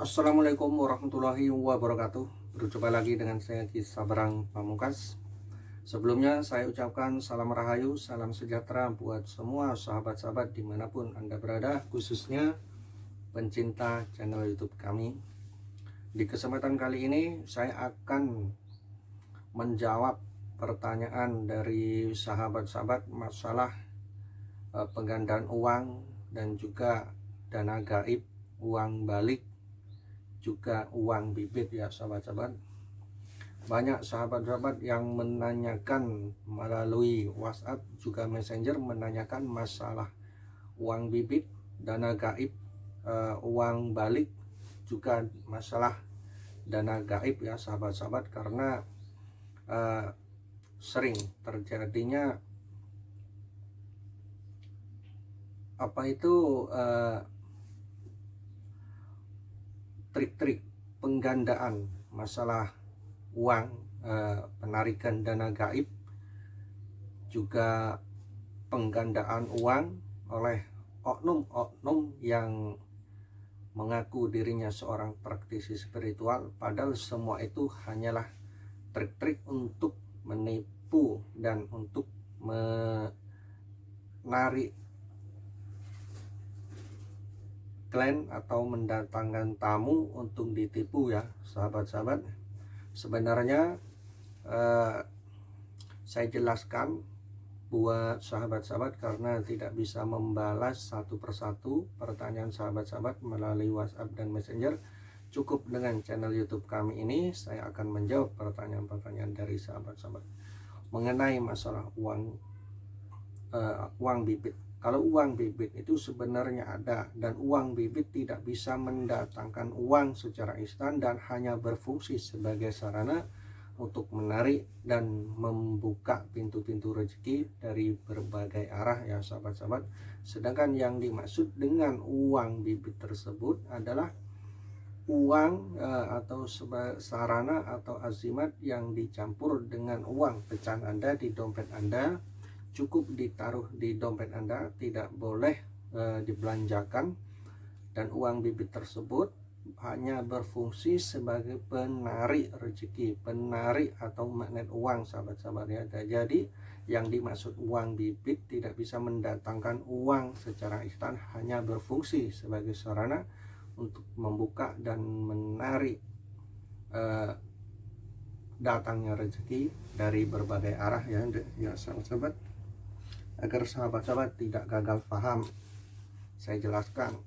Assalamualaikum warahmatullahi wabarakatuh. Berjumpa lagi dengan saya Ki Sabrang Pamungkas. Sebelumnya saya ucapkan salam rahayu, salam sejahtera buat semua sahabat-sahabat dimanapun Anda berada, khususnya pencinta channel YouTube kami. Di kesempatan kali ini saya akan menjawab pertanyaan dari sahabat-sahabat masalah penggandaan uang dan juga dana gaib, uang balik, juga uang bibit ya sahabat-sahabat. Banyak sahabat-sahabat yang menanyakan melalui WhatsApp juga Messenger, menanyakan masalah uang bibit, dana gaib, uang balik, juga masalah dana gaib ya sahabat-sahabat, karena sering terjadinya trik-trik penggandaan masalah uang, penarikan dana gaib, juga penggandaan uang oleh oknum-oknum yang mengaku dirinya seorang praktisi spiritual, padahal semua itu hanyalah trik-trik untuk menipu dan untuk menarik klien atau mendatangkan tamu untuk ditipu ya sahabat-sahabat. Sebenarnya saya jelaskan buat sahabat-sahabat karena tidak bisa membalas satu persatu pertanyaan sahabat-sahabat melalui WhatsApp dan Messenger. Cukup dengan channel YouTube kami ini saya akan menjawab pertanyaan-pertanyaan dari sahabat-sahabat mengenai masalah uang bibit. Kalau uang bibit itu sebenarnya ada, dan uang bibit tidak bisa mendatangkan uang secara instan dan hanya berfungsi sebagai sarana untuk menarik dan membuka pintu-pintu rezeki dari berbagai arah ya sahabat-sahabat. Sedangkan yang dimaksud dengan uang bibit tersebut adalah uang atau sarana atau azimat yang dicampur dengan uang pecahan Anda di dompet Anda. Cukup ditaruh di dompet Anda, tidak boleh dibelanjakan, dan uang bibit tersebut hanya berfungsi sebagai penarik rezeki, penarik atau magnet uang sahabat-sahabat ya. Jadi yang dimaksud uang bibit tidak bisa mendatangkan uang secara instan, hanya berfungsi sebagai sarana untuk membuka dan menarik datangnya rezeki dari berbagai arah ya sahabat-sahabat. Agar sahabat-sahabat tidak gagal paham, saya jelaskan.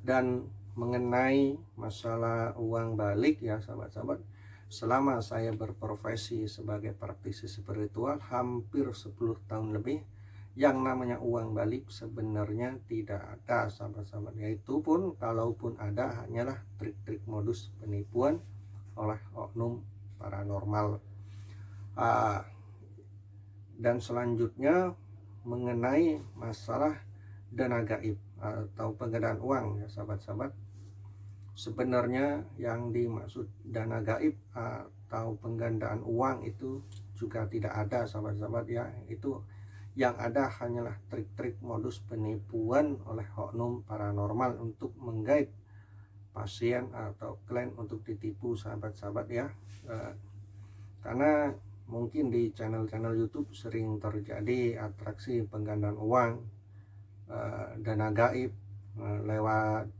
Dan mengenai masalah uang balik ya sahabat-sahabat, selama saya berprofesi sebagai praktisi spiritual hampir 10 tahun lebih, yang namanya uang balik sebenarnya tidak ada sahabat-sahabat. Yaitu pun kalaupun ada, hanyalah trik-trik modus penipuan oleh oknum paranormal. Dan selanjutnya mengenai masalah dana gaib atau penggandaan uang ya sahabat-sahabat. Sebenarnya yang dimaksud dana gaib atau penggandaan uang itu juga tidak ada sahabat-sahabat ya. Itu yang ada hanyalah trik-trik modus penipuan oleh oknum paranormal untuk menggait pasien atau klien untuk ditipu sahabat-sahabat ya. Karena mungkin di channel-channel YouTube sering terjadi atraksi penggandaan uang, dana gaib, lewat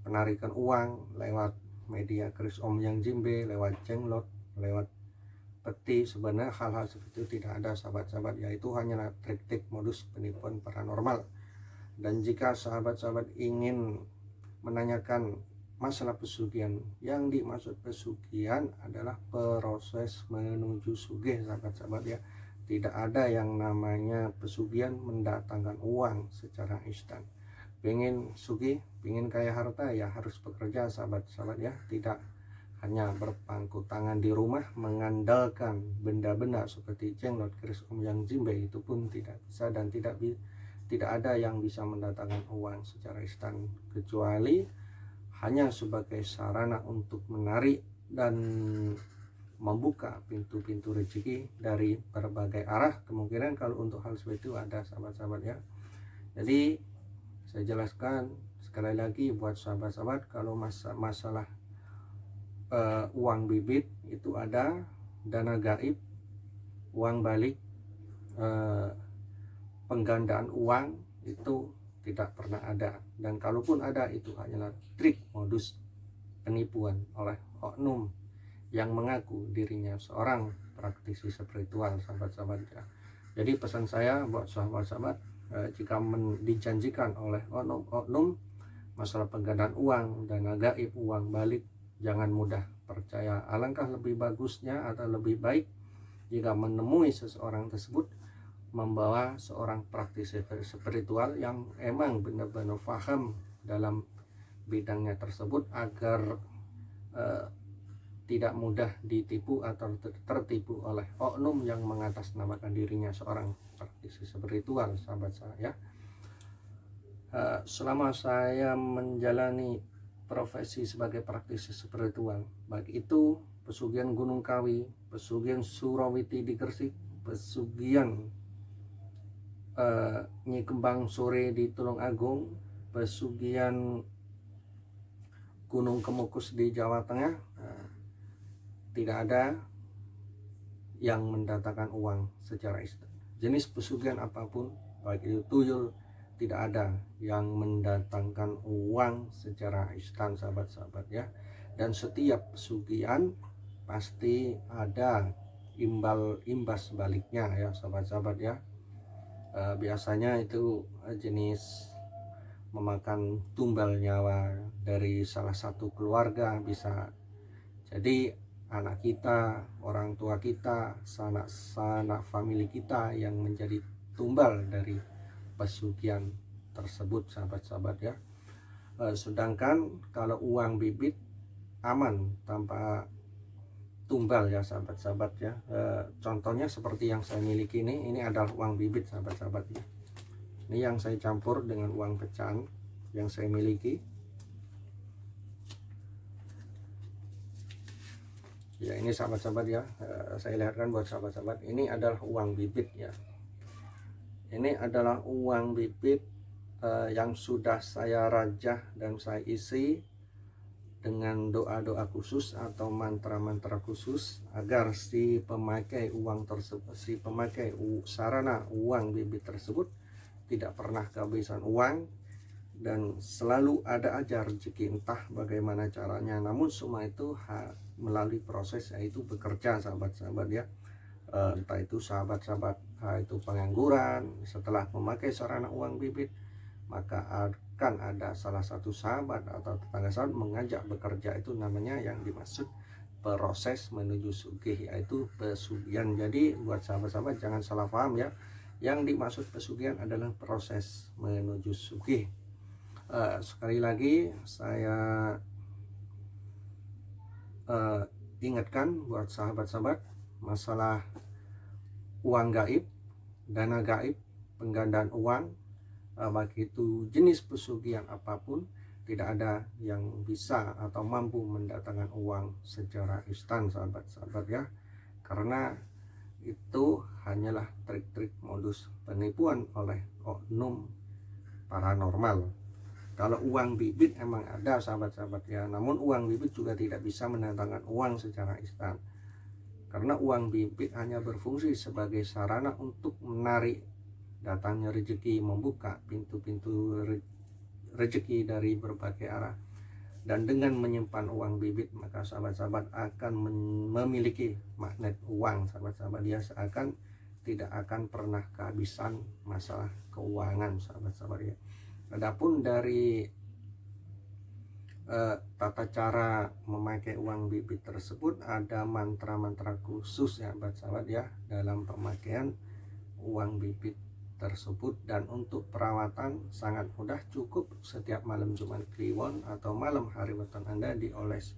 penarikan uang, lewat media keris om yang jimbe, lewat jenglot, lewat peti. Sebenarnya hal-hal seperti itu tidak ada sahabat-sahabat, yaitu hanyalah trik-trik modus penipuan paranormal. Dan jika sahabat-sahabat ingin menanyakan masalah pesugihan, yang dimaksud pesugihan adalah proses menuju sugih sahabat-sahabat ya. Tidak ada yang namanya pesugihan mendatangkan uang secara instan. Pengen sugih, pengen kaya harta, ya harus bekerja sahabat-sahabat ya. Tidak hanya berpangku tangan di rumah mengandalkan benda-benda seperti jenglot, keris om yang jimbe, itu pun tidak bisa dan tidak ada yang bisa mendatangkan uang secara instan, kecuali hanya sebagai sarana untuk menarik dan membuka pintu-pintu rezeki dari berbagai arah. Kemungkinan kalau untuk hal seperti itu ada sahabat-sahabat ya. Jadi saya jelaskan sekali lagi buat sahabat-sahabat, kalau masalah uang bibit itu ada dana gaib, uang balik, penggandaan uang itu tidak pernah ada, dan kalaupun ada itu hanyalah trik modus penipuan oleh oknum yang mengaku dirinya seorang praktisi spiritual, sahabat-sahabat ya. Jadi pesan saya buat sahabat-sahabat, jika dijanjikan oleh oknum masalah penggandaan uang, dana gaib, uang balik, jangan mudah percaya. Alangkah lebih bagusnya atau lebih baik jika menemui seseorang tersebut membawa seorang praktisi spiritual yang emang benar-benar paham dalam bidangnya tersebut, agar tidak mudah ditipu atau tertipu oleh oknum yang mengatasnamakan dirinya seorang praktisi spiritual, sahabat saya. Selama saya menjalani profesi sebagai praktisi spiritual, baik itu pesugihan Gunung Kawi, pesugihan Surawiti di Gresik, pesugihan Nyi Kembang Sore di Tulungagung, pesugihan Gunung Kemukus di Jawa Tengah, tidak ada yang mendatangkan uang secara instan. Jenis pesugihan apapun, baik itu tuyul, tidak ada yang mendatangkan uang secara instan, sahabat-sahabat ya. Dan setiap pesugihan pasti ada imbas baliknya ya, sahabat-sahabat ya. Biasanya itu jenis memakan tumbal nyawa dari salah satu keluarga, bisa jadi anak kita, orang tua kita, sanak famili kita yang menjadi tumbal dari pesugihan tersebut, sahabat-sahabat ya. Sedangkan kalau uang bibit aman tanpa tumbal ya, sahabat-sahabat ya. Contohnya seperti yang saya miliki ini adalah uang bibit, sahabat-sahabat ya. Ini yang saya campur dengan uang pecahan yang saya miliki. Ya, ini sahabat-sahabat ya, saya lihatkan buat sahabat-sahabat, ini adalah uang bibit ya. Ini adalah uang bibit yang sudah saya rajah dan saya isi dengan doa-doa khusus atau mantra-mantra khusus, agar si pemakai uang tersebut, si pemakai sarana uang bibit tersebut tidak pernah kehabisan uang, dan selalu ada aja rezeki, entah bagaimana caranya. Namun semua itu melalui proses, yaitu bekerja, sahabat-sahabat ya. Entah itu sahabat-sahabat itu pengangguran, setelah memakai sarana uang bibit, maka akan ada salah satu sahabat atau tetangga sahabat mengajak bekerja. Itu namanya yang dimaksud proses menuju sugih, yaitu pesugihan. Jadi buat sahabat-sahabat jangan salah paham ya, yang dimaksud pesugihan adalah proses menuju sugih. Sekali lagi saya ingatkan buat sahabat-sahabat, masalah uang gaib, dana gaib, penggandaan uang, baik itu jenis pesugihan apapun, tidak ada yang bisa atau mampu mendatangkan uang secara instan, sahabat-sahabat ya. Karena itu hanyalah trik-trik modus penipuan oleh oknum paranormal. Kalau uang bibit emang ada, sahabat-sahabat ya, namun uang bibit juga tidak bisa mendatangkan uang secara instan, karena uang bibit hanya berfungsi sebagai sarana untuk menarik datangnya rezeki, membuka pintu-pintu rezeki dari berbagai arah. Dan dengan menyimpan uang bibit, maka sahabat-sahabat akan memiliki magnet uang, sahabat-sahabat ya, seakan tidak akan pernah kehabisan masalah keuangan, sahabat-sahabat ya. Adapun dari tata cara memakai uang bibit tersebut, ada mantra-mantra khusus ya, sahabat ya, dalam pemakaian uang bibit tersebut. Dan untuk perawatan sangat mudah, cukup setiap malam Jumat Kliwon atau malam hari weton Anda dioles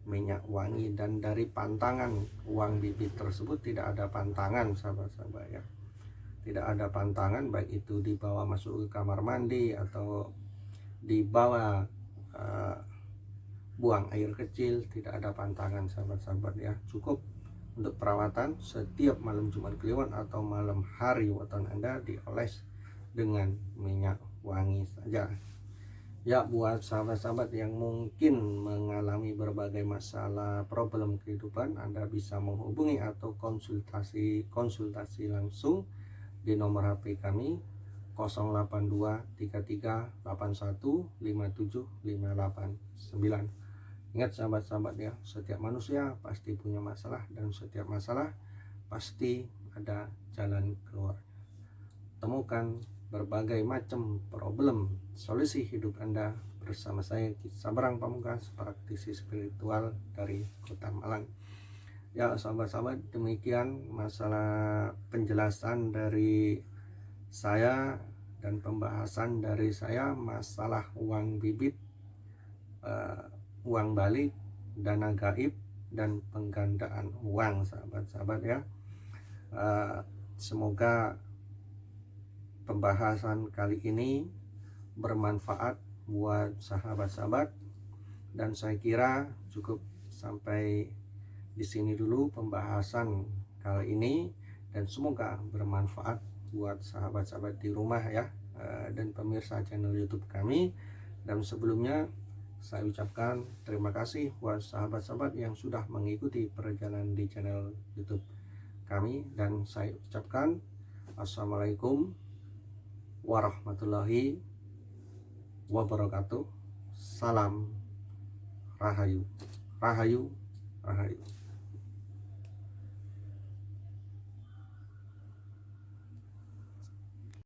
minyak wangi. Dan dari pantangan uang bibit tersebut tidak ada pantangan, sahabat-sahabat ya, tidak ada pantangan, baik itu dibawa masuk ke kamar mandi atau dibawa buang air kecil, tidak ada pantangan, sahabat-sahabat ya. Cukup untuk perawatan setiap malam Jumat Kliwon atau malam hari weton Anda dioles dengan minyak wangi saja. Ya, buat sahabat-sahabat yang mungkin mengalami berbagai masalah problem kehidupan, Anda bisa menghubungi atau konsultasi langsung di nomor HP kami 082338157589. Ingat sahabat-sahabat ya, setiap manusia pasti punya masalah dan setiap masalah pasti ada jalan keluar. Temukan berbagai macam problem solusi hidup Anda bersama saya Sabarang Pamungkas, praktisi spiritual dari Kota Malang. Ya sahabat-sahabat, demikian masalah penjelasan dari saya dan pembahasan dari saya masalah uang bibit, uang balik, dana gaib, dan penggandaan uang sahabat-sahabat ya. Semoga pembahasan kali ini bermanfaat buat sahabat-sahabat, dan saya kira cukup sampai di sini dulu pembahasan kali ini, dan semoga bermanfaat buat sahabat-sahabat di rumah ya, dan pemirsa channel YouTube kami. Dan sebelumnya saya ucapkan terima kasih buat sahabat-sahabat yang sudah mengikuti perjalanan di channel YouTube kami, dan saya ucapkan assalamualaikum warahmatullahi wabarakatuh. Salam Rahayu, Rahayu, Rahayu.